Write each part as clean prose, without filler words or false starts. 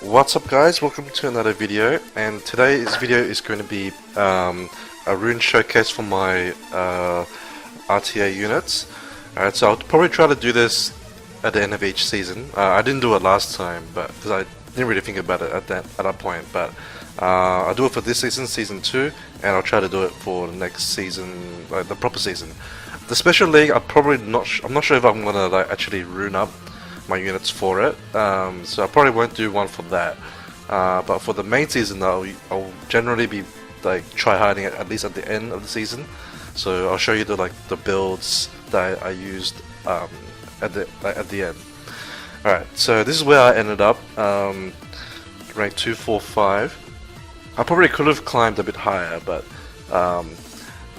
What's up guys, welcome to another video, and today's video is going to be a rune showcase for my RTA units. Alright, so I'll probably try to do this at the end of each season. I didn't do it last time because I didn't really think about it at that point, but I'll do it for this season, season 2, and I'll try to do it for the next season, like the proper season. The special league, I'm not sure if I'm gonna like actually rune up my units for it, so I probably won't do one for that. But for the main season, I'll generally be like try harding it at least at the end of the season. So I'll show you the builds that I used at the end. Alright, so this is where I ended up, rank 245. I probably could have climbed a bit higher, but I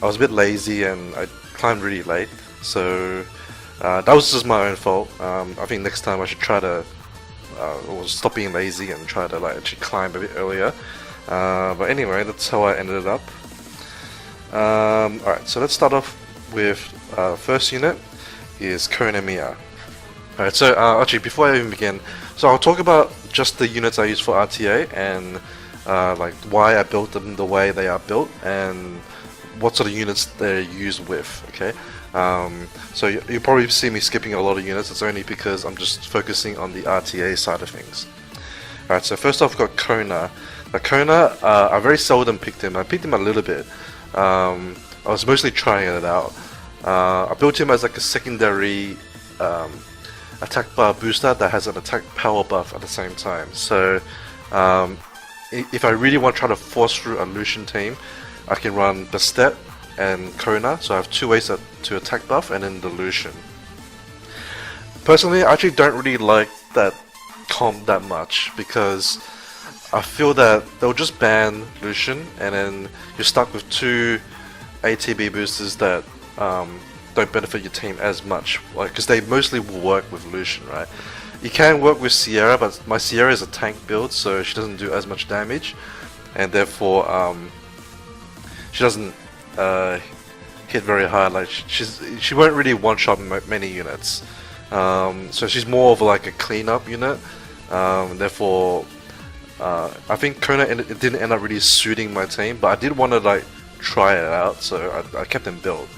was a bit lazy and I climbed really late, so that was just my own fault. I think next time I should try to stop being lazy and try to like actually climb a bit earlier. But anyway, that's how I ended up. Alright, so let's start off with first unit is Kona. Alright, so actually before I even begin, so I'll talk about just the units I use for RTA and like why I built them the way they are built and what sort of units they're used with, okay? So you'll probably see me skipping a lot of units. It's only because I'm just focusing on the RTA side of things. Alright, so first off we've got Kona. Now Kona, I very seldom picked him. I picked him a little bit. I was mostly trying it out. I built him as like a secondary attack bar booster that has an attack power buff at the same time. So if I really want to try to force through a Lushen team, I can run Bastet and Kona, so I have two ways to attack buff and then the Lushen. Personally, I actually don't really like that comp that much because I feel that they'll just ban Lushen and then you're stuck with two ATB boosters that don't benefit your team as much, like because they mostly will work with Lushen, right? You can work with Seara, but my Seara is a tank build, so she doesn't do as much damage, and therefore she doesn't hit very hard. Like she won't really one-shot many units, so she's more of like a cleanup unit. Therefore, I think Kona it didn't end up really suiting my team, but I did want to like try it out, so I kept him built.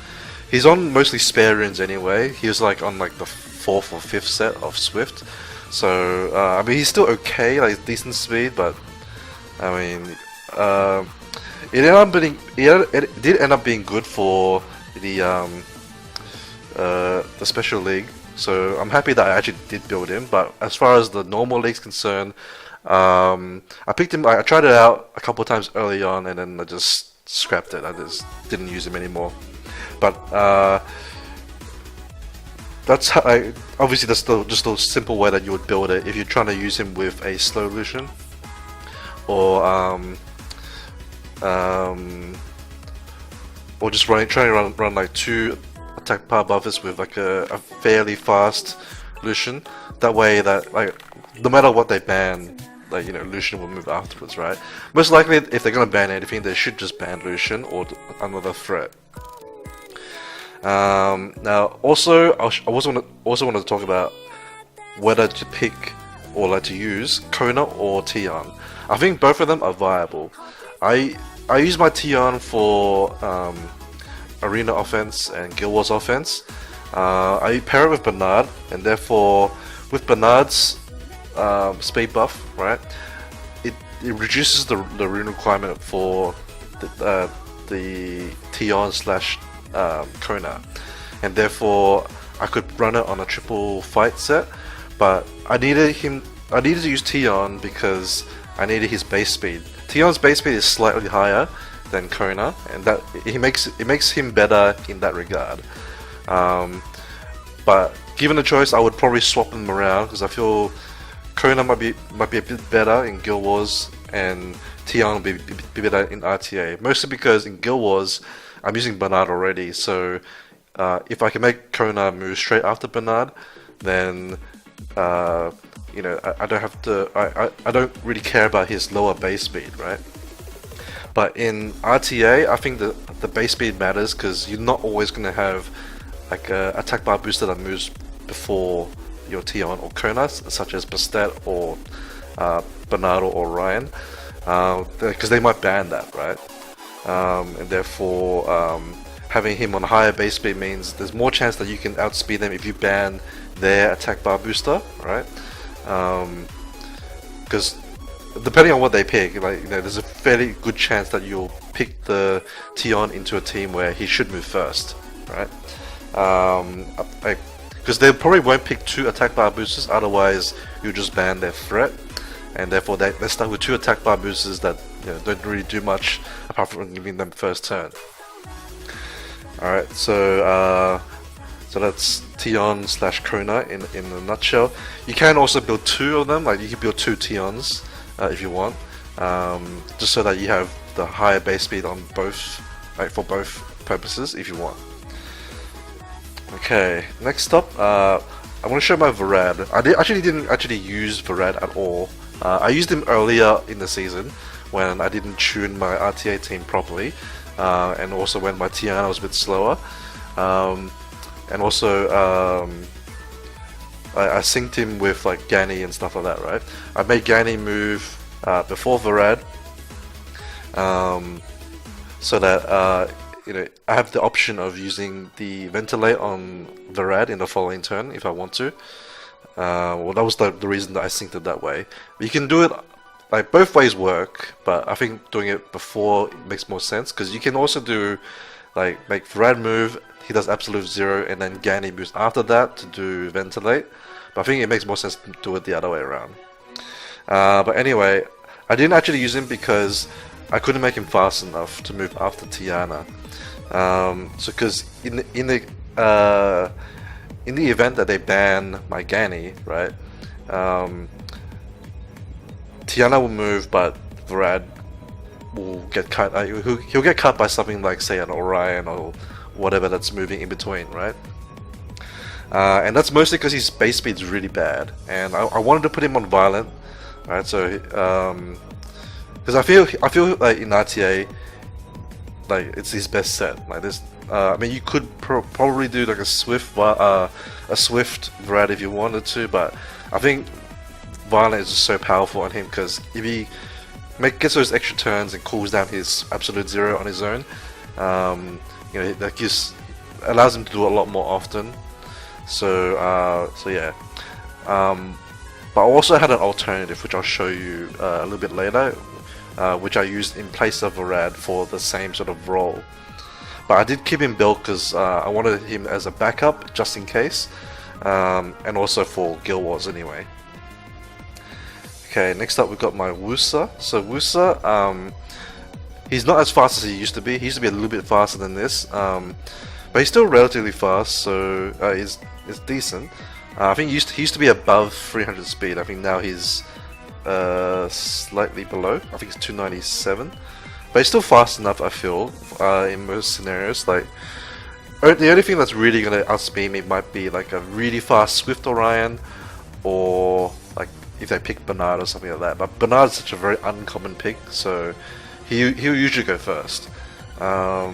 He's on mostly spare runes anyway. He was like on like the 4th or 5th set of Swift, so I mean he's still okay, like decent speed, but I mean it did end up being good for the special league. So I'm happy that I actually did build him. But as far as the normal league's concerned, I picked him. I tried it out a couple of times early on, and then I just scrapped it. I just didn't use him anymore. But that's how obviously that's just a simple way that you would build it if you're trying to use him with a slow Lushen or just trying to run like two attack power buffers with like a fairly fast Lushen. That way that like no matter what they ban, like you know Lushen will move afterwards, right? Most likely if they're gonna ban anything, they should just ban Lushen or another threat. Now also I also want to talk about whether to pick or like to use Kona or Teon. I think both of them are viable. I use my Teon for arena offense and Guild Wars offense. I pair it with Verad, and therefore with Bernard's speed buff, right, it reduces the rune requirement for the Teon slash Kona, and therefore I could run it on a triple fight set. But I needed to use Teon because I needed his base speed. Teon's base speed is slightly higher than Kona, and that it makes him better in that regard. But given the choice, I would probably swap them around because I feel Kona might be a bit better in Guild Wars and Teon will be better in RTA. Mostly because in Guild Wars I'm using Verad already, so if I can make Kona move straight after Verad, then you know I don't have to. I don't really care about his lower base speed, right? But in RTA, I think the base speed matters because you're not always going to have like a attack bar booster that moves before your Teon or Kona, such as Bastet or Bernardo or Ryan, because they might ban that, right? And therefore, having him on higher base speed means there's more chance that you can outspeed them if you ban their attack bar booster, right? Because depending on what they pick, like, there's a fairly good chance that you'll pick the Teon into a team where he should move first, right? Because they probably won't pick 2 attack bar boosters, otherwise you'll just ban their threat, and therefore they're stuck with 2 attack bar boosters that don't really do much apart from giving them first turn. Alright, so that's Teon / Kona in a nutshell. You can also build 2 of them, like you can build 2 Teons if you want, just so that you have the higher base speed on both, like for both purposes if you want. Okay, next up, I want to show my Verad. I didn't use Verad at all. I used him earlier in the season when I didn't tune my RTA team properly, and also when my Tiana was a bit slower, and also I synced him with like Gany and stuff like that, right? I made Gany move before Verad, so that I have the option of using the ventilate on Verad in the following turn if I want to. Well, that was the reason that I synced it that way. You can do it, like, both ways work, but I think doing it before makes more sense, because you can also do, like, make Verad move, he does absolute 0, and then Gany moves after that to do ventilate. But I think it makes more sense to do it the other way around. But anyway, I didn't actually use him because I couldn't make him fast enough to move after Tiana. So because in the event that they ban my Gany, right, Tiana will move, but Verad will get cut. He'll get cut by something like, say, an Orion or whatever that's moving in between, right? And that's mostly because his base speed is really bad, and I wanted to put him on violent, right? So because I feel like in RTA, like, it's his best set. Like this, I mean, you could probably do like a swift Verad if you wanted to, but I think violent is just so powerful on him, because if he gets those extra turns and cools down his absolute 0 on his own, that just allows him to do it a lot more often. So yeah. But I also had an alternative, which I'll show you a little bit later, which I used in place of Verad for the same sort of role. But I did keep him built because I wanted him as a backup just in case, and also for Guild Wars anyway. Okay, next up we've got my Musa. So Musa, he's not as fast as he used to be. He used to be a little bit faster than this, but he's still relatively fast, so it's decent. I think he used to be above 300 speed. I think now he's slightly below. I think it's 297, but he's still fast enough, I feel, in most scenarios. Like, the only thing that's really gonna outspeed me might be like a really fast Swift Orion, or like if they pick Bernard or something like that. But Bernard's such a very uncommon pick, so he'll usually go first. So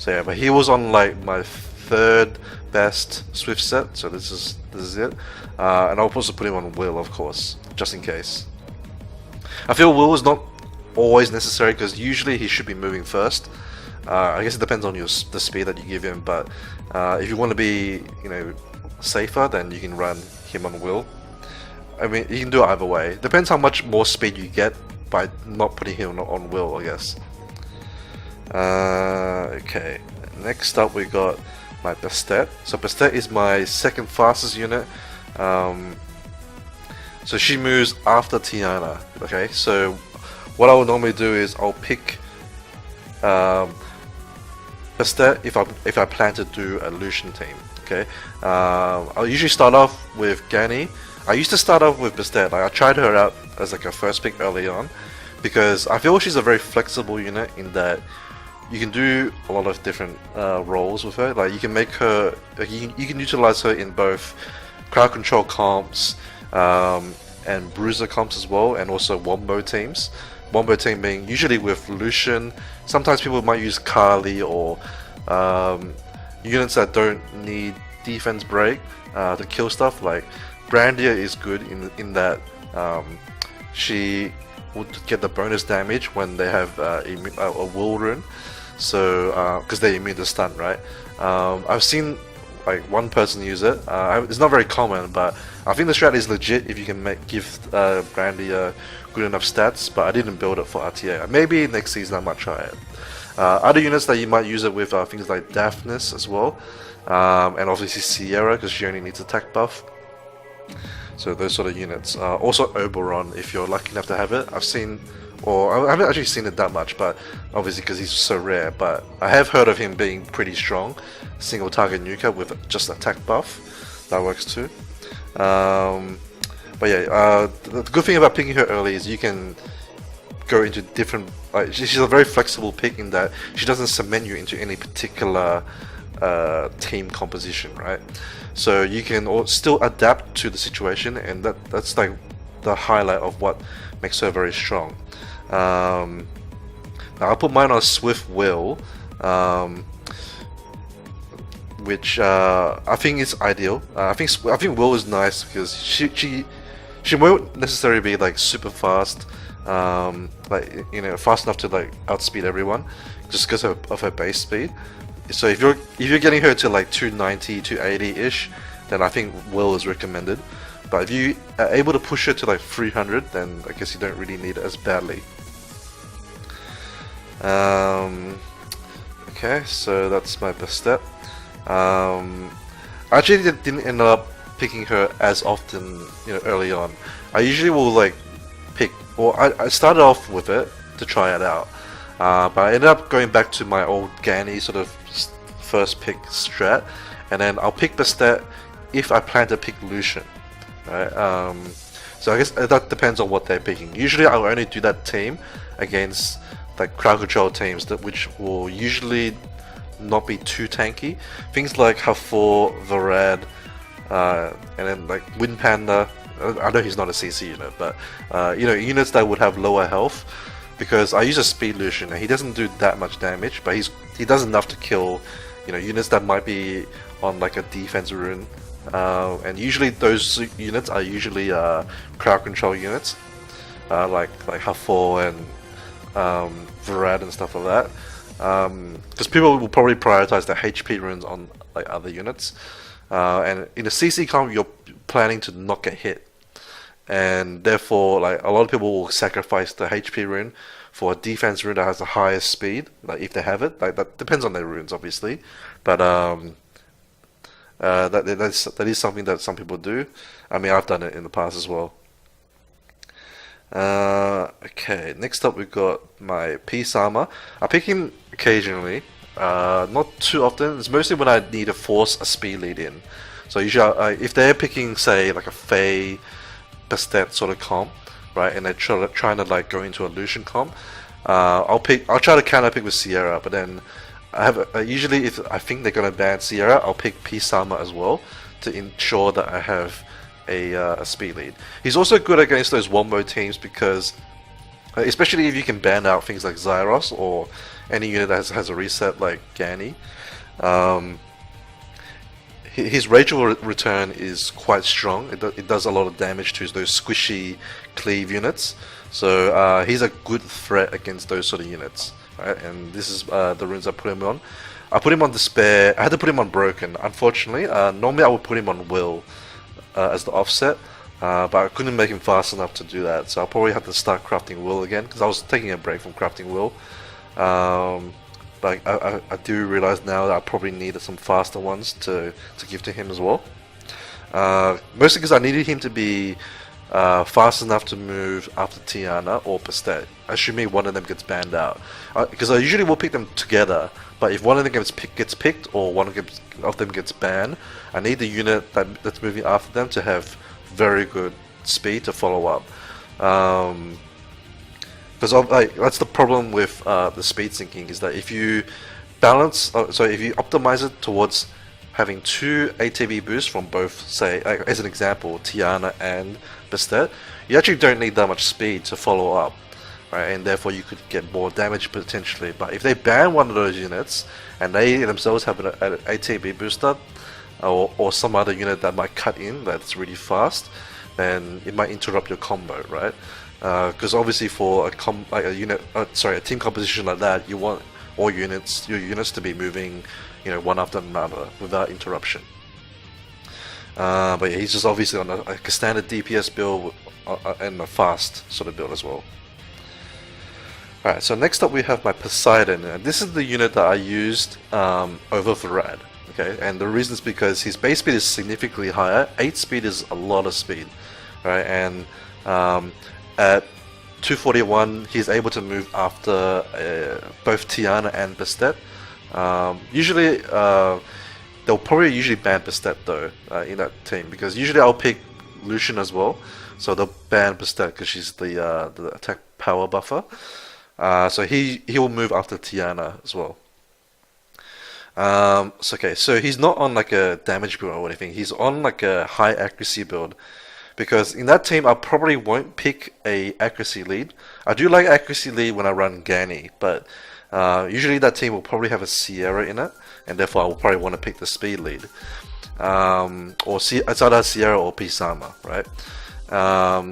yeah, but he was on like my 3rd best Swift set, so this is it. And I'll also put him on Will, of course, just in case. I feel Will is not always necessary, because usually he should be moving first. I guess it depends on the speed that you give him, but if you want to be, safer, then you can run him on Will. I mean, you can do it either way. Depends how much more speed you get by not putting him on Will, I guess. Okay, next up we got my Bastet. So Bastet is my 2nd fastest unit. So she moves after Tiana. Okay, so what I would normally do is I'll pick Bastet if I plan to do a Lushen team. Okay, I'll usually start off with Gany. I used to start off with Bastet. Like, I tried her out as like a first pick early on, because I feel she's a very flexible unit in that you can do a lot of different roles with her. Like, you can make her, you can utilize her in both crowd control comps and bruiser comps as well, and also wombo teams. Wombo team being usually with Lushen. Sometimes people might use Kali or units that don't need defense break to kill stuff. Like Brandier is good in that she would get the bonus damage when they have a will rune. So because they're immune to stun, right? I've seen like one person use it. It's not very common, but I think the strat is legit if you can give Brandy good enough stats. But I didn't build it for RTA. Maybe next season I might try it. Other units that you might use it with are things like Daphnis as well, and obviously Seara because she only needs attack buff. So those sort of units. Also Oberon if you're lucky enough to have it. I've seen, or I haven't actually seen it that much, but obviously because he's so rare. But I have heard of him being pretty strong. Single target nuker with just attack buff. That works too. But yeah, the good thing about picking her early is you can go into different. She's a very flexible pick in that she doesn't cement you into any particular team composition, right? So you can still adapt to the situation, and that's like the highlight of what makes her very strong. Now I'll put mine on Swift Will, which I think is ideal. I think Will is nice because she won't necessarily be like super fast, like fast enough to like outspeed everyone, just because of her base speed. So if you're getting her to like 290, 280 ish, then I think Will is recommended. But if you are able to push her to like 300, then I guess you don't really need it as badly. Okay, so that's my Bastet. I actually didn't end up picking her as often, early on. I usually will like pick, or I started off with it to try it out, but I ended up going back to my old Ganny sort of first pick strat, and then I'll pick Bastet if I plan to pick Lushen, right? So I guess that depends on what they're picking. Usually I'll only do that team against like crowd control teams which will usually not be too tanky. Things like Hafor, Verad, and then like Wind Panda. I know he's not a CC unit, but units that would have lower health, because I use a speed Lushen and he doesn't do that much damage, but he does enough to kill units that might be on like a defense rune, and usually those units are usually crowd control units, like Hafor and Verad and stuff like that, because people will probably prioritize the HP runes on like other units, and in a CC comp you're planning to not get hit, and therefore like a lot of people will sacrifice the HP rune for a defense rune that has the highest speed, like if they have it. Like that depends on their runes obviously, but that is something that some people do. I mean, I've done it in the past as well. Okay, next up we've got my Peace Armor. I pick him occasionally, not too often. It's mostly when I need to force a speed lead in. So usually, if they're picking, say, like a Fae, Bastet sort of comp, right, and they're trying to like go into a Lushen comp, I'll try to counter pick with Seara, but then I have usually if I think they're gonna ban Seara, I'll pick Peace Armor as well to ensure that I have a speed lead. He's also good against those wombo teams because, especially if you can ban out things like Zyros or any unit that has a reset like Ganny. His Rachel return is quite strong. It does a lot of damage to those squishy cleave units. So he's a good threat against those sort of units. Right? And this is the runes I put him on. I put him on Despair. I had to put him on Broken, unfortunately. Normally I would put him on Will as the offset, but I couldn't make him fast enough to do that. So I'll probably have to start crafting Will again, because I was taking a break from crafting Will. But I do realize now that I probably needed some faster ones to give to him as well. Mostly because I needed him to be fast enough to move after Tiana or Bastet, assuming one of them gets banned out. Because I usually will pick them together, but if one of them gets picked or one of them gets banned, I need the unit that's moving after them to have very good speed to follow up. Because that's the problem with the speed syncing, is that if you balance, if you optimize it towards having 2 ATB boosts from both, say, as an example, Tiana and Bastet, you actually don't need that much speed to follow up, right? And therefore you could get more damage potentially. But if they ban one of those units and they themselves have an ATB booster, or some other unit that might cut in that's really fast, then it might interrupt your combo, right? because obviously for a team composition like that, you want your units to be moving, one after another without interruption. But yeah, he's just obviously on a standard DPS build and a fast sort of build as well. Alright, so next up we have my Poseidon. This is the unit that I used over Verad. Okay, and the reason is because his base speed is significantly higher. 8 speed is a lot of speed, right? And at 241, he's able to move after both Tiana and Bastet. Usually, they'll probably usually ban Bastet though in that team, because usually I'll pick Lushen as well. So they'll ban Bastet because she's the attack power buffer. So he will move after Tiana as well. So he's not on like a damage build or anything. He's on like a high accuracy build, because in that team I probably won't pick a accuracy lead. I do like accuracy lead when I run Ganny, but usually that team will probably have a Seara in it, and therefore I will probably want to pick the speed lead. It's either Seara or Psamathe, right?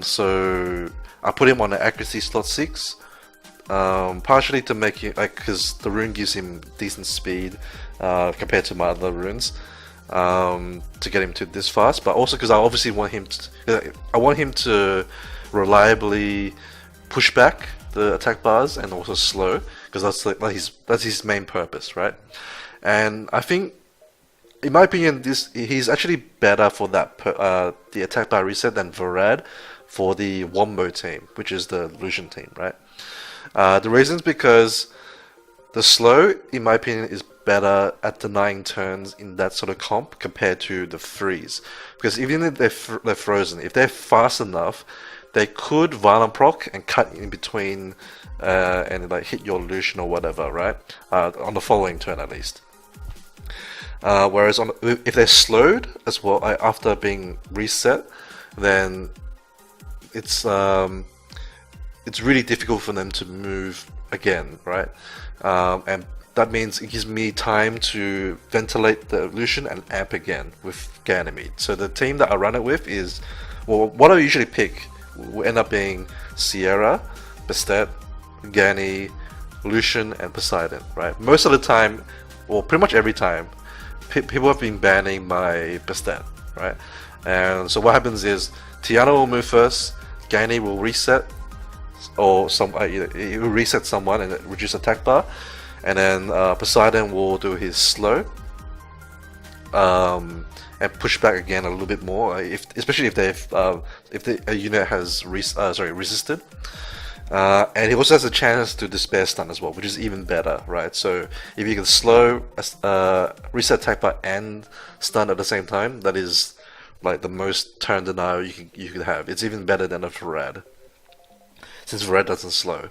So I put him on the accuracy slot 6. Partially to make him, because the rune gives him decent speed compared to my other runes, to get him to this fast, but also because I obviously want him to reliably push back the attack bars and also slow, because that's his main purpose, right? And I think, in my opinion, he's actually better for that the attack bar reset than Verad for the Wombo team, which is the Lushen team, right? The reason is because the slow, in my opinion, is better at denying turns in that sort of comp compared to the freeze. Because even if they're frozen, if they're fast enough, they could violent proc and cut in between and like hit your Lushen or whatever, right? On the following turn at least. Whereas if they're slowed as well after being reset, then it's really difficult for them to move again, right? And that means it gives me time to ventilate the Lushen and amp again with Ganymede. So the team that I run it with is, well, what I usually pick will end up being Seara, Bastet, Gany, Lushen, and Poseidon, right? Most of the time, well, pretty much every time, people have been banning my Bastet, right? And so what happens is Tiana will move first, Gany will reset, or it will reset someone and reduce attack bar, and then Poseidon will do his slow and push back again a little bit more, especially if a unit has resisted, and he also has a chance to despair stun as well, which is even better, right? So if you can slow, reset attack bar and stun at the same time, that is like the most turn denial you could have. It's even better than a Verad, since Verad doesn't slow.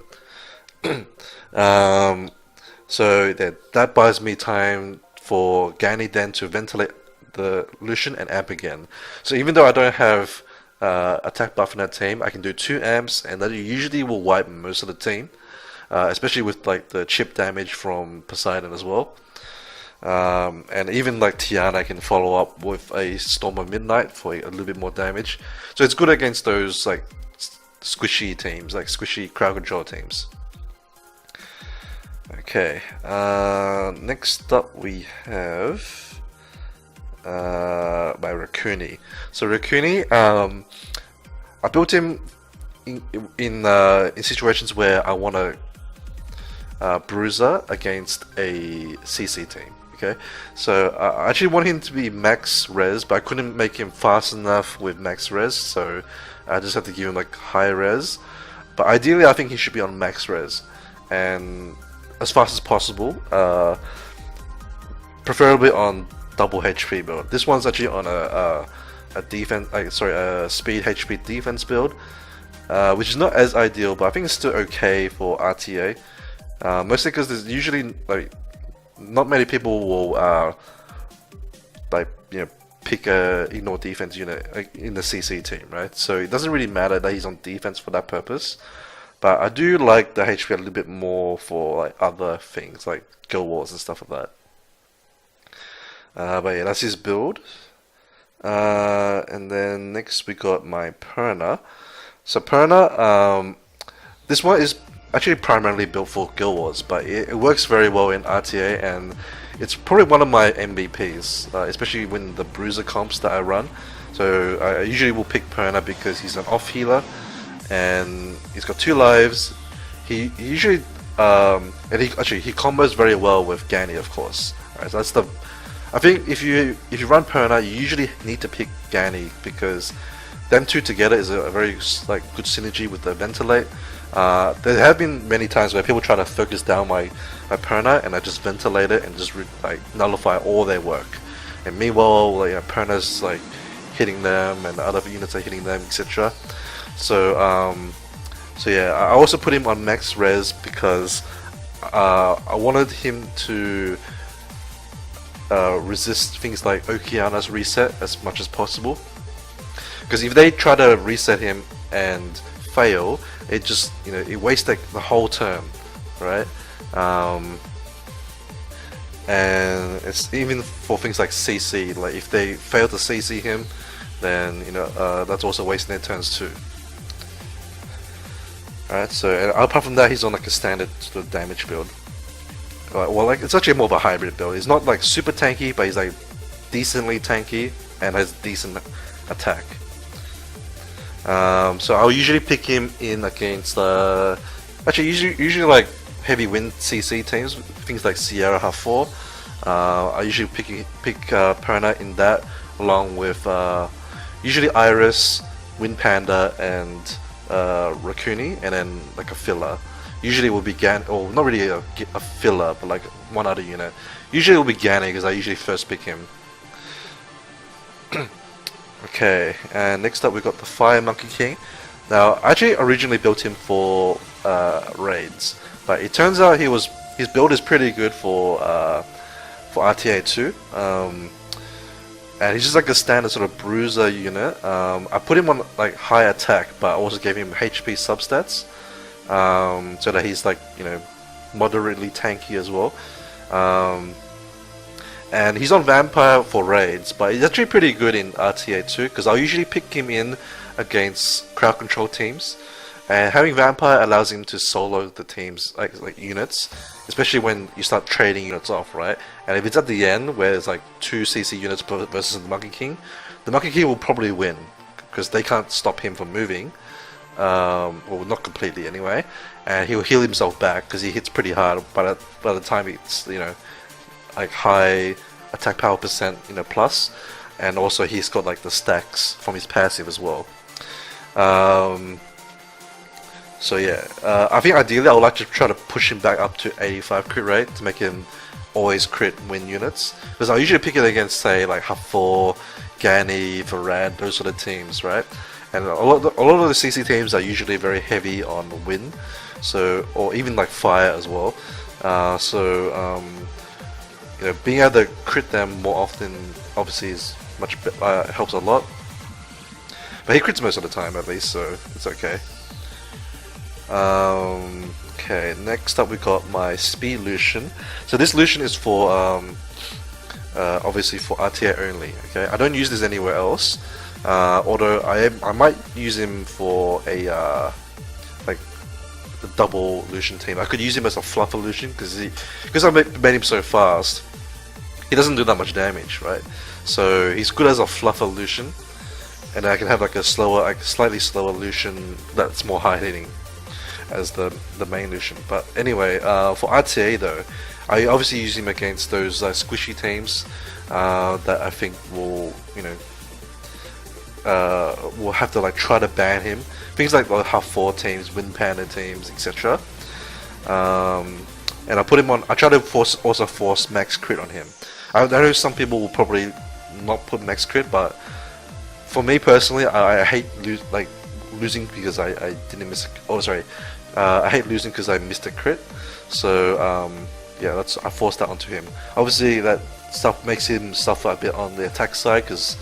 So that buys me time for Gany then to ventilate the Lushen and amp again. So even though I don't have attack buff in that team, I can do 2 amps, and that usually will wipe most of the team, especially with like the chip damage from Poseidon as well. And even like Tiana can follow up with a Storm of Midnight for a little bit more damage. So it's good against those like squishy teams, like squishy crowd control teams. Okay, next up we have my Raccoon. So Raccoon, I built him in situations where I want to bruiser against a CC team. Okay, so I actually want him to be max res, but I couldn't make him fast enough with max res, so I just have to give him like high res. But ideally, I think he should be on max res and as fast as possible, preferably on double HP build. This one's actually on a speed HP defense build, which is not as ideal, but I think it's still okay for RTA. Mostly because there's usually like not many people will pick a ignore defense unit in the CC team, right? So it doesn't really matter that he's on defense for that purpose. But I do like the HP a little bit more for like other things like guild wars and stuff like that. But yeah, that's his build. And then next we got my Perna. So Perna, this one is actually primarily built for Guild Wars, but it works very well in RTA, and it's probably one of my MVPs, especially when the bruiser comps that I run. So I usually will pick Perna because he's an off healer, and he's got 2 lives. He usually and he combos very well with Gany, of course. Right, so that's the. I think if you run Perna, you usually need to pick Gany because them two together is a very good synergy with the ventilate. There have been many times where people try to focus down my Perna, and I just ventilate it and just nullify all their work. And meanwhile, Perna's hitting them, and the other units are hitting them, etc. So yeah, I also put him on max res because I wanted him to resist things like Okeana's reset as much as possible. Because if they try to reset him and fail, it just it wastes the whole turn, right? And it's even for things like CC. Like if they fail to CC him, then that's also wasting their turns too. Alright, so apart from that, he's on a standard sort of damage build. Well, it's actually more of a hybrid build. He's not super tanky, but he's decently tanky and has decent attack. So I'll usually pick him in against actually usually heavy wind CC teams, things like Seara have 4. I usually pick Perna in that, along with usually Iris, Wind Panda, and Raccoon, and then a filler. Usually it will be or not really a filler, but one other unit. Usually it will be Gany because I usually first pick him. Okay, and next up we got the Fire Monkey King. Now, I actually originally built him for raids, but it turns out his build is pretty good for RTA too. And he's just a standard sort of bruiser unit. I put him on high attack, but I also gave him HP substats, so that he's moderately tanky as well. And he's on Vampire for raids, but he's actually pretty good in RTA too, because I'll usually pick him in against crowd control teams. And having Vampire allows him to solo the teams, like units, especially when you start trading units off, right? And if it's at the end, where there's 2 CC units versus the Monkey King will probably win, because they can't stop him from moving. Well, not completely anyway. And he'll heal himself back, because he hits pretty hard by the time it's, high attack power percent, plus, and also he's got the stacks from his passive as well. So yeah, I think ideally I would like to try to push him back up to 85 crit rate to make him always crit win units, because I usually pick it against say Huff4, Gany, Verad, those sort of teams, right? And a lot of the CC teams are usually very heavy on win, or even fire as well. Being able to crit them more often obviously is helps a lot. But he crits most of the time at least, so it's okay. Okay, next up we got my Speed Lushen. So this Lushen is for obviously for RTA only. Okay, I don't use this anywhere else. Although I might use him for a the double Lushen team. I could use him as a fluffer Lushen because I made him so fast. He doesn't do that much damage, right? So he's good as a fluffer Lushen, and I can have a slower, slightly slower Lushen that's more high hitting as the main Lushen. But anyway, for RTA though, I obviously use him against those squishy teams that I think will will have to try to ban him. Things like Huff4 teams, Wind Panda teams, etc. And I put him on. I try to also force max crit on him. I know some people will probably not put max crit, but for me personally, I hate losing because I didn't miss. I hate losing because I missed a crit. So yeah, I forced that onto him. Obviously, that stuff makes him suffer a bit on the attack side because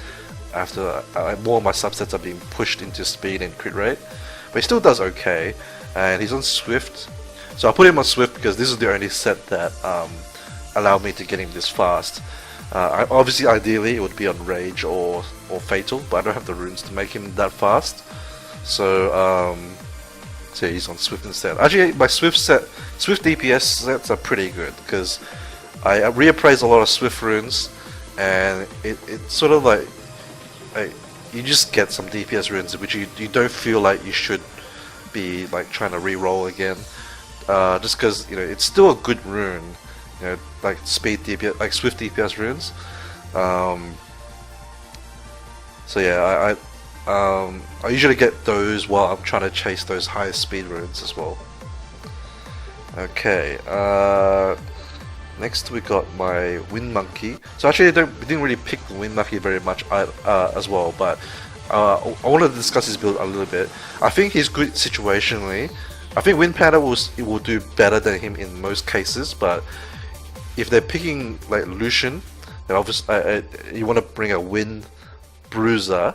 after more of my subsets are being pushed into speed and crit rate, but he still does okay. And he's on Swift, so I put him on Swift because this is the only set that allowed me to get him this fast. Ideally, it would be on Rage or Fatal, but I don't have the runes to make him that fast. So so he's on Swift instead. Actually, my Swift DPS sets are pretty good because I reappraise a lot of Swift runes, and it's sort of like you just get some DPS runes which you don't feel like you should be like trying to re-roll again, just because it's still a good rune, like speed DPS, like Swift DPS runes. So yeah, I usually get those while I'm trying to chase those high speed runes as well. Okay, next we got my Wind Monkey. So actually we didn't really pick the Wind Monkey very much as well, but I wanted to discuss his build a little bit. I think he's good situationally. I think Wind Panda will do better than him in most cases, but if they're picking like Lushen, then obviously you want to bring a Wind Bruiser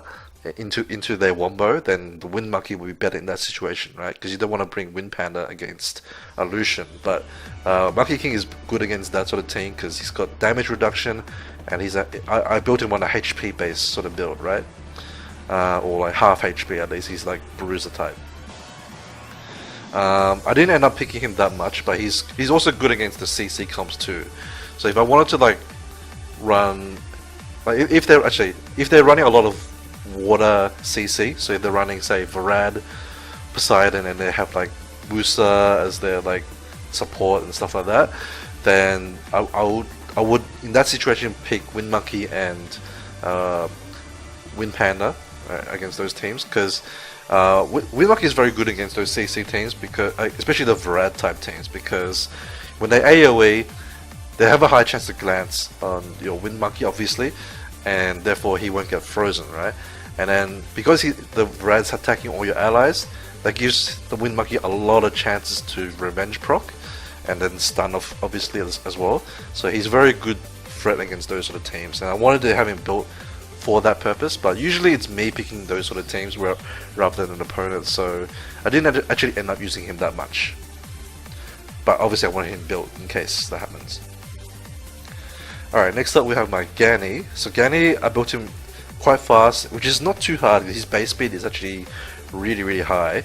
into their wombo, then the Wind Monkey will be better in that situation, right? Because you don't want to bring Wind Panda against a Lushen, but Monkey King is good against that sort of team because he's got damage reduction, and I built him on a HP based sort of build, right? Or like half HP at least. He's like Bruiser type. I didn't end up picking him that much, but he's also good against the CC comps too. So if I wanted to like run, like if they're running a lot of water CC, so if they're running say Verad, Poseidon, and they have like Musa as their like support and stuff like that, then I would in that situation pick Wind Monkey and Wind Panda against those teams, because Wind Monkey is very good against those CC teams, because especially the Verad type teams, because when they AoE they have a high chance to glance on your Wind Monkey obviously, and therefore he won't get frozen, right? And then because the Verad's attacking all your allies, that gives the Wind Monkey a lot of chances to revenge proc and then stun off obviously as well. So he's very good threat against those sort of teams, and I wanted to have him built for that purpose, but usually it's me picking those sort of teams rather than an opponent, so I didn't actually end up using him that much. But obviously I wanted him built in case that happens. Alright, next up we have my Gany. So Gany, I built him quite fast, which is not too hard because his base speed is actually really high.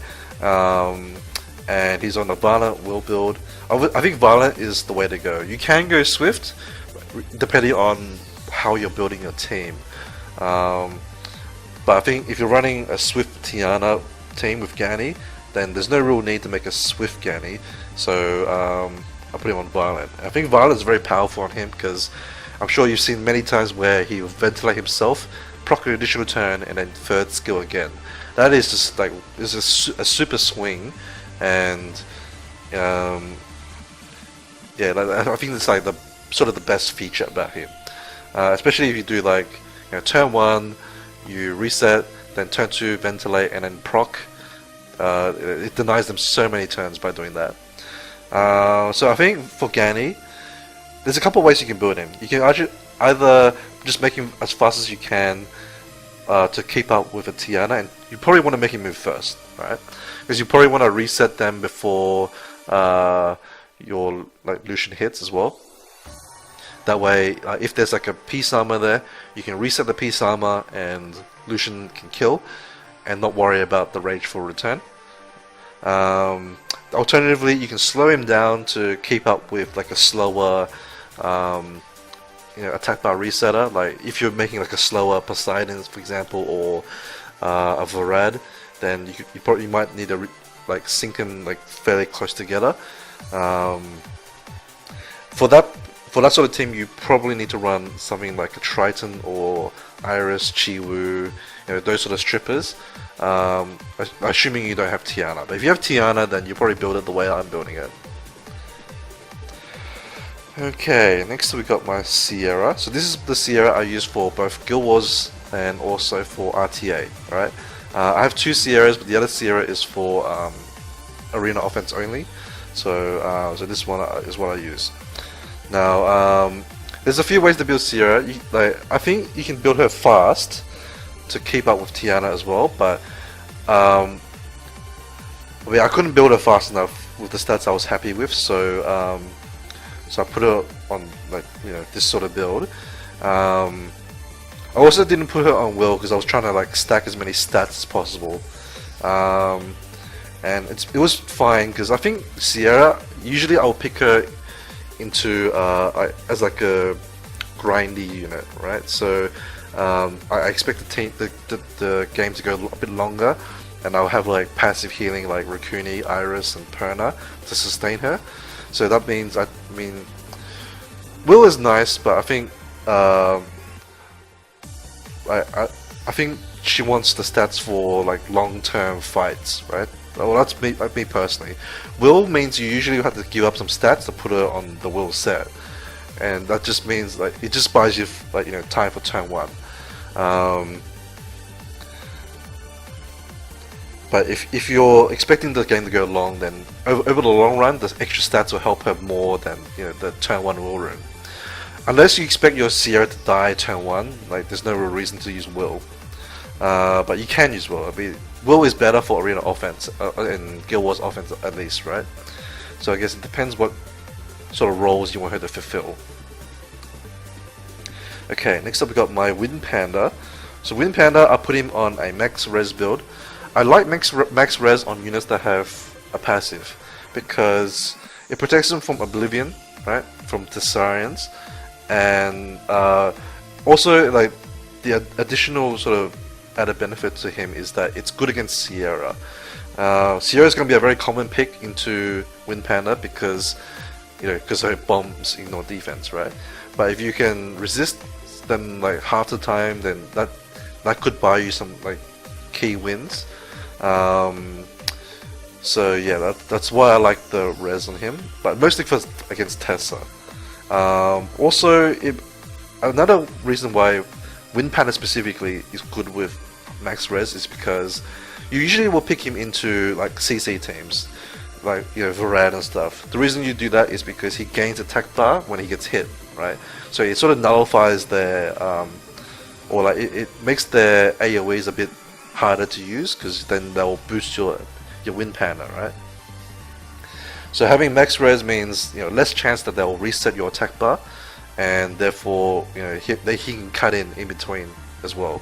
And he's on a Violent Will build. I think Violent is the way to go. You can go Swift, depending on how you're building your team. But I think if you're running a Swift Tiana team with Gany, then there's no real need to make a Swift Gany. So I put him on Violent. I think Violent is very powerful on him because I'm sure you've seen many times where he will ventilate himself, proc an additional turn, and then third skill again. That is just like a super swing, and yeah, I think it's like the sort of the best feature about him. Especially if you do like turn 1, you reset, then turn 2, ventilate, and then proc. It denies them so many turns by doing that. So I think for Gany, there's a couple of ways you can build him. You can either just make him as fast as you can to keep up with a Tiana, and you probably want to make him move first, right? Because you probably want to reset them before your like Lushen hits as well. That way, if there's like a peace armor there, you can reset the peace armor and Lushen can kill and not worry about the rageful return. Alternatively, you can slow him down to keep up with like a slower attack bar resetter. Like if you're making like a slower Poseidon, for example, or a Verad, then you might need to like sync them like fairly close together. For that sort of team, you probably need to run something like a Triton or Iris, Chiwu, those sort of strippers. Assuming you don't have Tiana, but if you have Tiana, then you probably build it the way I'm building it. Okay, next we got my Seara. So this is the Seara I use for both Guild Wars and also for RTA. Right, I have 2 Searas, but the other Seara is for arena offense only. So this one is what I use. Now, there's a few ways to build Seara. I think you can build her fast to keep up with Tiana as well, but I couldn't build her fast enough with the stats I was happy with, so I put her on like this sort of build. I also didn't put her on Will because I was trying to like stack as many stats as possible, And it was fine because I think Seara, usually I'll pick her into as like a grindy unit, right? So I expect the game to go a bit longer, and I'll have like passive healing like Raccoon, Iris, and Perna to sustain her. So that means, I mean, Will is nice, but I think I think she wants the stats for like long-term fights, right? Well, that's me, like me personally. Will means you usually have to give up some stats to put her on the Will set, and that just means like it just buys you like, you know, time for turn 1. But if you're expecting the game to go long, then over the long run, the extra stats will help her more than, you know, the turn 1 Will rune. Unless you expect your Seara to die turn 1, like there's no real reason to use Will. But you can use Will. I mean, Will is better for arena offense and Guild Wars offense at least, right? So I guess it depends what sort of roles you want her to fulfill. Okay, next up we got my Wind Panda. So Wind Panda, I put him on a max res build. I like max res on units that have a passive because it protects them from Oblivion, right? From Thessarians, and also like the additional sort of added benefit to him is that it's good against Seara. Seara is going to be a very common pick into Wind Panda because, you know, because her bombs ignore defense, right? But if you can resist them like half the time, then that could buy you some like key wins. So yeah, that's why I like the res on him, but mostly against Tessa. Also, another reason why Wind Panda specifically is good with max res is because you usually will pick him into like CC teams, like, you know, Verad and stuff. The reason you do that is because he gains attack bar when he gets hit, right? So it sort of nullifies their, or like it makes their AoEs a bit harder to use because then they'll boost your Wind Panda, right? So having max res means, you know, less chance that they'll reset your attack bar, and therefore, you know, he can cut in between as well.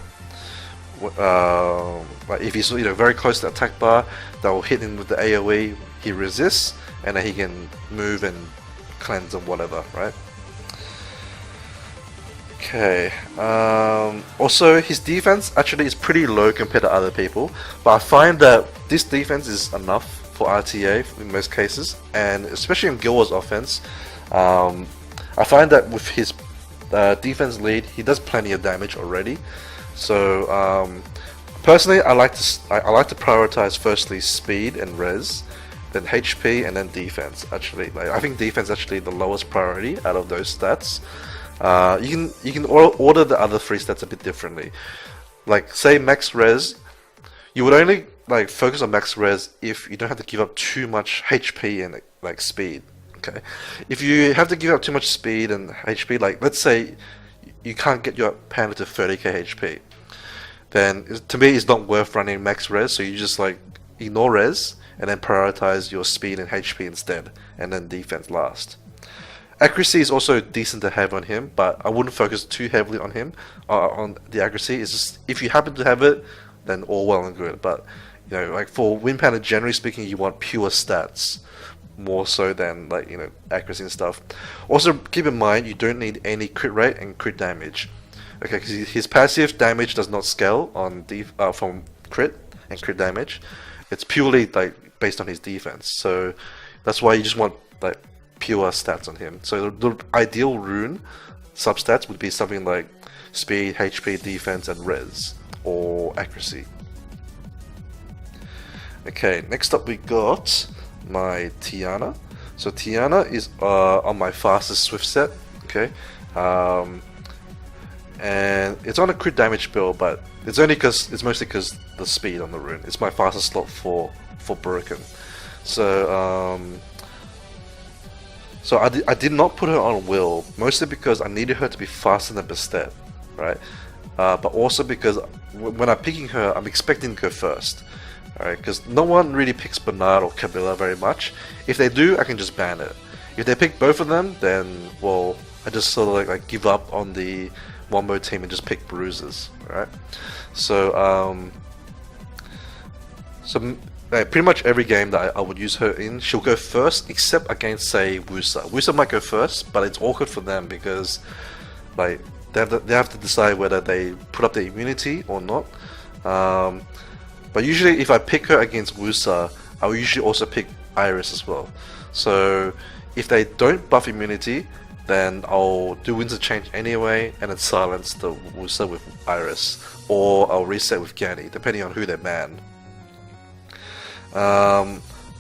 Like if he's, you know, very close to the attack bar, they'll hit him with the AoE, he resists, and then he can move and cleanse and whatever, right? Okay. Also, his defense actually is pretty low compared to other people, but I find that this defense is enough for RTA in most cases, and especially in Guild Wars offense. I find that with his defense lead, he does plenty of damage already. So personally, I like to prioritize firstly speed and res, then HP, and then defense. Actually, like, I think defense is actually the lowest priority out of those stats. You can order the other 3 stats a bit differently. Like say max res, you would only like focus on max res if you don't have to give up too much HP and like speed. Okay, if you have to give up too much speed and HP, like let's say you can't get your Panda to 30k HP, then to me it's not worth running max res. So you just like ignore res and then prioritize your speed and HP instead, and then defense last. Accuracy is also decent to have on him, but I wouldn't focus too heavily on him. On the accuracy, it's just if you happen to have it, then all well and good. But you know, like for Wind Panda, generally speaking, you want pure stats more so than like, you know, accuracy and stuff. Also, keep in mind you don't need any crit rate and crit damage. Okay, because his passive damage does not scale on from crit and crit damage. It's purely like based on his defense. So that's why you just want like pure stats on him. So the ideal rune substats would be something like speed, HP, defense, and res, or accuracy. Okay, next up we got my Tiana. So Tiana is on my fastest swift set. Okay, and it's on a crit damage build, but it's mostly because the speed on the rune. It's my fastest slot for broken. So so I did not put her on Will, mostly because I needed her to be faster than Bastet, right? But also because when I'm picking her, I'm expecting her first, alright? Because no one really picks Bernard or Kabila very much. If they do, I can just ban it. If they pick both of them, then, well, I just sort of like give up on the Wombo team and just pick bruisers, right? So So like, pretty much every game that I would use her in, she'll go first, except against, say, Musa. Musa might go first, but it's awkward for them because like they have to decide whether they put up the immunity or not. But usually if I pick her against Musa, I will usually also pick Iris as well. So if they don't buff immunity, then I'll do Winds of Change anyway and then silence the Musa with Iris, or I'll reset with Gany, depending on who they ban.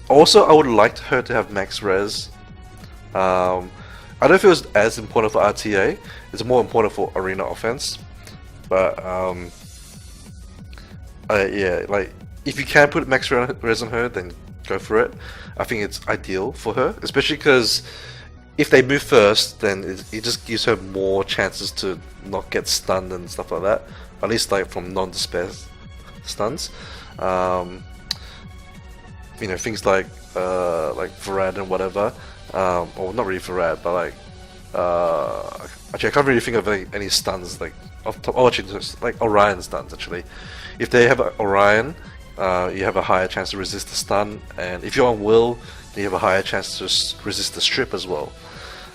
Also, I would like her to have max res. I don't know if it was as important for RTA. It's more important for arena offense. But yeah, like if you can put max res on her, then go for it. I think it's ideal for her, especially because if they move first, then it just gives her more chances to not get stunned and stuff like that. At least like from non-despair stuns. You know, things like Verad and whatever. Or not really Verad, but like actually I can't really think of any stuns like off top. Oh, actually, like Orion stuns actually. If they have Orion, you have a higher chance to resist the stun, and if you're on Will, then you have a higher chance to resist the strip as well.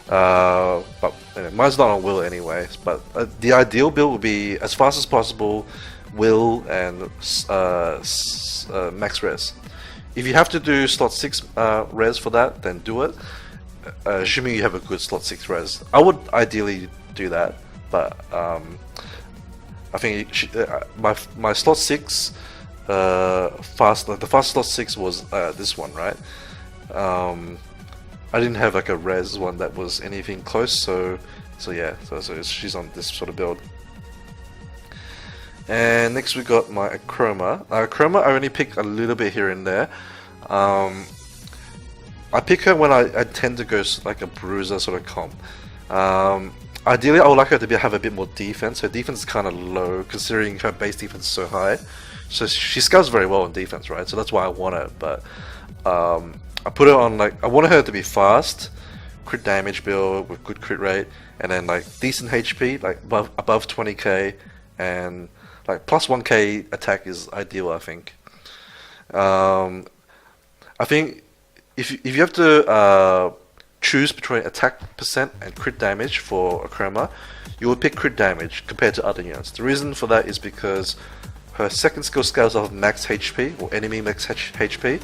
But anyway, mine's not on Will anyways. But the ideal build would be as fast as possible, Will and max res. If you have to do slot 6 res for that, then do it. Assuming you have a good slot 6 res, I would ideally do that. But I think my slot 6 the fast slot 6 was this one, right? I didn't have like a res one that was anything close, so yeah, so she's on this sort of build. And next we got my Chroma. Chroma I only pick a little bit here and there. I pick her when I tend to go like a bruiser sort of comp. Ideally I would like her to have a bit more defense. Her defense is kind of low considering her base defense is so high. So she scales very well in defense, right? So that's why I want her. But I put her on like I wanted her to be fast, crit damage build with good crit rate, and then like decent HP, like above 20k, and like plus 1k attack is ideal, I think. I think if you have to choose between attack percent and crit damage for a Chroma, you would pick crit damage compared to other units. The reason for that is because her second skill scales off max HP or enemy max HP,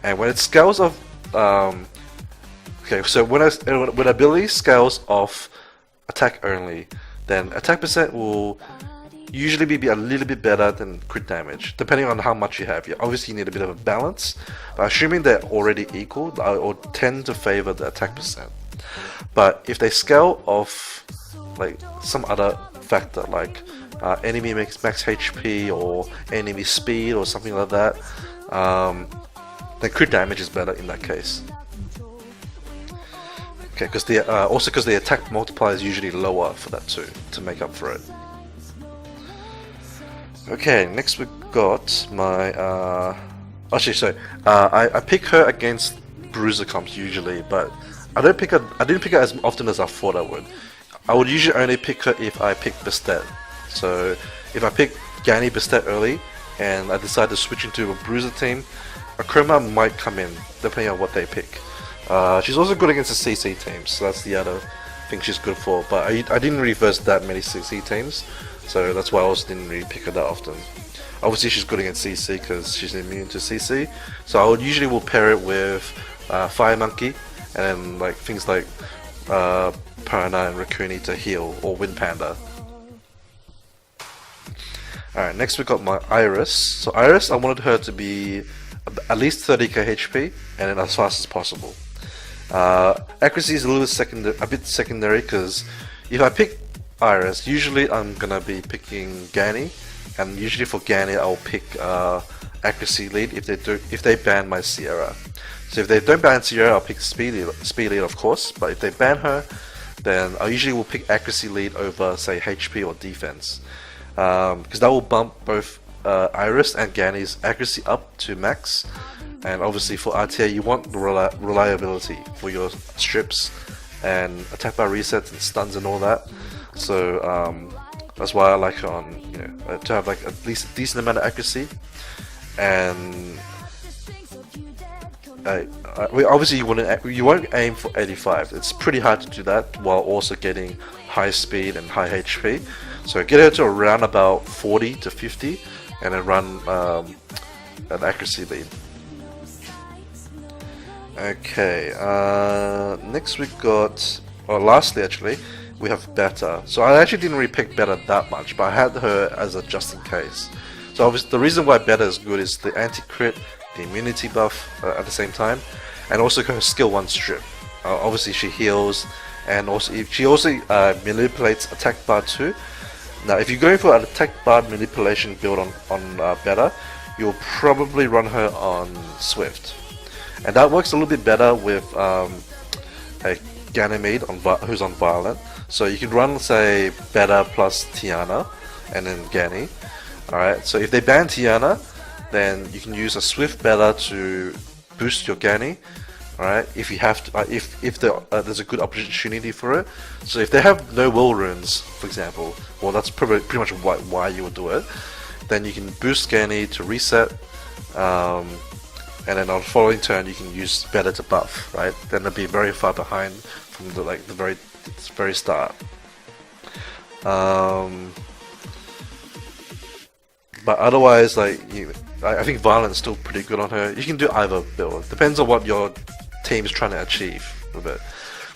and when it scales off, okay, so when ability scales off attack only, then attack percent will usually be a little bit better than crit damage, depending on how much you have. You obviously need a bit of a balance, but assuming they're already equal, I would tend to favor the attack percent. But if they scale off like some other factor, like enemy max HP or enemy speed or something like that, then crit damage is better in that case. Okay, because also because the attack multiplier is usually lower for that too, to make up for it. Okay, next we got my actually, so I pick her against bruiser comps usually, but I didn't pick her as often as I thought I would. I would usually only pick her if I pick Bastet. So if I pick Gany Bastet early and I decide to switch into a bruiser team, a Chroma might come in depending on what they pick. She's also good against the CC teams, so that's the other thing she's good for. But I didn't really verse that many CC teams, so that's why I also didn't really pick her that often. Obviously she's good against CC because she's immune to CC, so I would usually pair it with Fire Monkey and then like things like Perna and Raccoon to heal, or Wind Panda. Alright, next we got my Iris. So Iris, I wanted her to be at least 30k HP and then as fast as possible. Accuracy is a bit secondary because if I pick Iris, usually I'm gonna be picking Gany, and usually for Gany I'll pick accuracy lead if they ban my Seara. So if they don't ban Seara, I'll pick speed lead of course, but if they ban her, then I usually will pick accuracy lead over say HP or defense, because that will bump both Iris and Gany's accuracy up to max. And obviously for RTA you want the reliability for your strips and attack bar resets and stuns and all that. So that's why I like her on, to have like at least a decent amount of accuracy and obviously you won't aim for 85. It's pretty hard to do that while also getting high speed and high HP. So get her to around about 40 to 50, and then run an accuracy lead. Okay, next we got, or lastly actually, we have Betta. So I actually didn't really pick Betta that much, but I had her as a just in case. So obviously the reason why Betta is good is the anti-crit, the immunity buff at the same time, and also her skill 1 strip. Obviously she heals, and also she also manipulates attack bar too. Now if you're going for an attack bar manipulation build on Betta, you'll probably run her on Swift. And that works a little bit better with a Ganymede who's on Violent. So you can run, say, Betta plus Tiana, and then Gany. Alright, so if they ban Tiana, then you can use a Swift Betta to boost your Gany. Alright, if you have to, if there's a good opportunity for it. So if they have no will runes, for example, well that's pretty much why you would do it. Then you can boost Gany to reset. And then on the following turn you can use Betta to buff, right? Then they'll be very far behind from the very start. But otherwise, I think Violent is still pretty good on her. You can do either build. Depends on what your team is trying to achieve with it.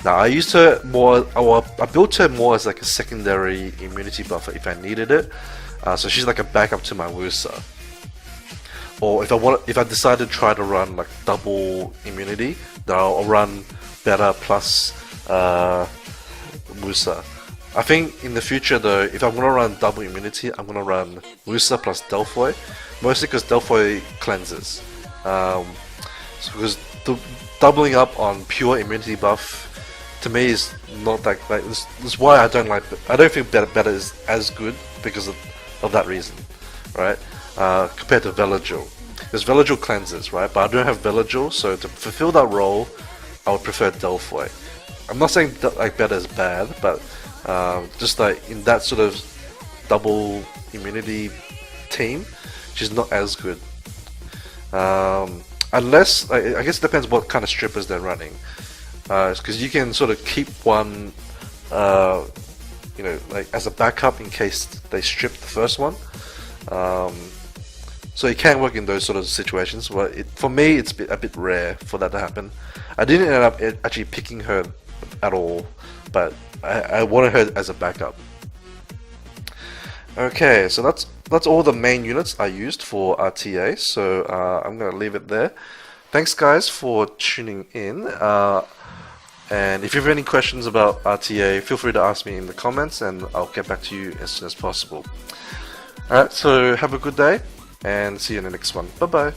Now I used her more, or I built her more as like a secondary immunity buffer if I needed it. So she's like a backup to my Musa. Or if I decide to try to run like double immunity, then I'll run Betta plus Musa. I think in the future though, if I'm gonna run double immunity, I'm gonna run Musa plus Delphoid, mostly because Delphoid cleanses. So because doubling up on pure immunity buff to me is not that like this is why I don't think Betta is as good because of that reason, right? Compared to Velagil. Because Velagil cleanses, right? But I don't have Velagil, so to fulfill that role, I would prefer Delphoid. I'm not saying that like Betta is bad, but just like in that sort of double immunity team, she's not as good. Unless, I guess it depends what kind of strippers they're running. Because you can sort of keep one, you know, like as a backup in case they strip the first one. So it can work in those sort of situations, but for me it's a bit rare for that to happen. I didn't end up actually picking her at all, but I wanted her as a backup. Okay, so that's all the main units I used for RTA, so I'm going to leave it there. Thanks guys for tuning in, and if you have any questions about RTA, feel free to ask me in the comments and I'll get back to you as soon as possible. Alright, so have a good day, and see you in the next one. Bye bye.